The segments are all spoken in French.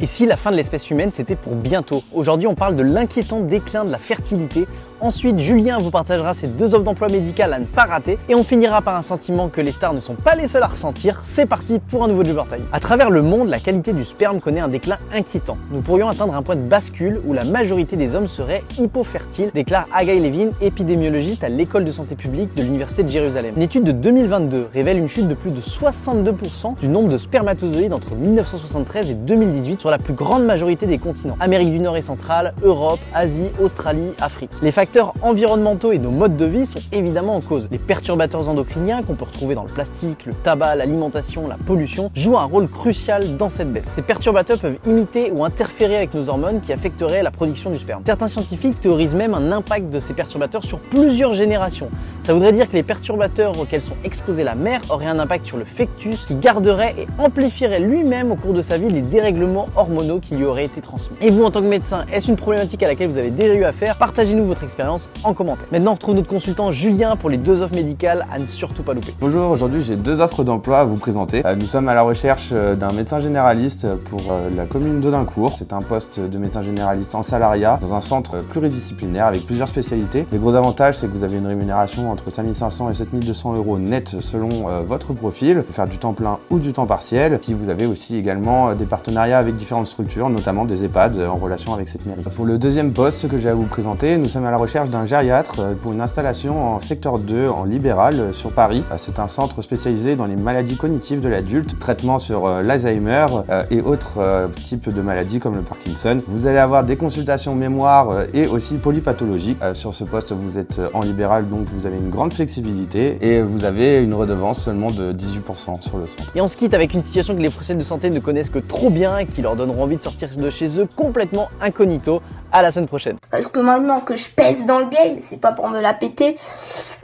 Et si la fin de l'espèce humaine c'était pour bientôt? Aujourd'hui on parle de l'inquiétant déclin de la fertilité. Ensuite Julien vous partagera ses 2 offres d'emploi médicales à ne pas rater. Et on finira par un sentiment que les stars ne sont pas les seuls à ressentir. C'est parti pour un nouveau Jobber Time. À travers le monde, la qualité du sperme connaît un déclin inquiétant. Nous pourrions atteindre un point de bascule où la majorité des hommes seraient hypofertiles, déclare Haggai Levin, épidémiologiste à l'école de santé publique de l'université de Jérusalem. Une étude de 2022 révèle une chute de plus de 62% du nombre de spermatozoïdes entre 1973 et 2018 sur la plus grande majorité des continents. Amérique du Nord et centrale, Europe, Asie, Australie, Afrique. Les facteurs environnementaux et nos modes de vie sont évidemment en cause. Les perturbateurs endocriniens qu'on peut retrouver dans le plastique, le tabac, l'alimentation, la pollution jouent un rôle crucial dans cette baisse. Ces perturbateurs peuvent imiter ou interférer avec nos hormones qui affecteraient la production du sperme. Certains scientifiques théorisent même un impact de ces perturbateurs sur plusieurs générations. Ça voudrait dire que les perturbateurs auxquels sont exposés la mère auraient un impact sur le fœtus qui garderait et amplifierait lui-même au cours de sa vie les dérèglements hormonaux qui lui auraient été transmis. Et vous en tant que médecin, est-ce une problématique à laquelle vous avez déjà eu affaire? Partagez-nous votre expérience en commentaire. Maintenant on retrouve notre consultant Julien pour les 2 offres médicales à ne surtout pas louper. Bonjour, aujourd'hui j'ai 2 offres d'emploi à vous présenter. Nous sommes à la recherche d'un médecin généraliste pour la commune d'Audincourt. C'est un poste de médecin généraliste en salariat dans un centre pluridisciplinaire avec plusieurs spécialités. Les gros avantages, c'est que vous avez une rémunération entre 5500 et 7200 € net selon votre profil. Vous pouvez faire du temps plein ou du temps partiel. Puis vous avez aussi également des partenariats avec différentes structures, notamment des EHPAD en relation avec cette mairie. Pour le deuxième poste que j'ai à vous présenter, nous sommes à la recherche d'un gériatre pour une installation en secteur 2 en libéral sur Paris. C'est un centre spécialisé dans les maladies cognitives de l'adulte, traitement sur l'Alzheimer et autres types de maladies comme le Parkinson. Vous allez avoir des consultations mémoire et aussi polypathologiques. Sur ce poste, vous êtes en libéral, donc vous avez une grande flexibilité et vous avez une redevance seulement de 18% sur le centre. Et on se quitte avec une situation que les professionnels de santé ne connaissent que trop bien et qui leur donneront envie de sortir de chez eux complètement incognito. À la semaine prochaine. Parce que maintenant que je pèse dans le game, c'est pas pour me la péter,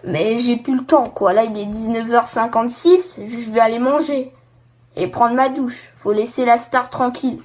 mais j'ai plus le temps quoi. Là il est 19h56, je vais aller manger et prendre ma douche. Faut laisser la star tranquille.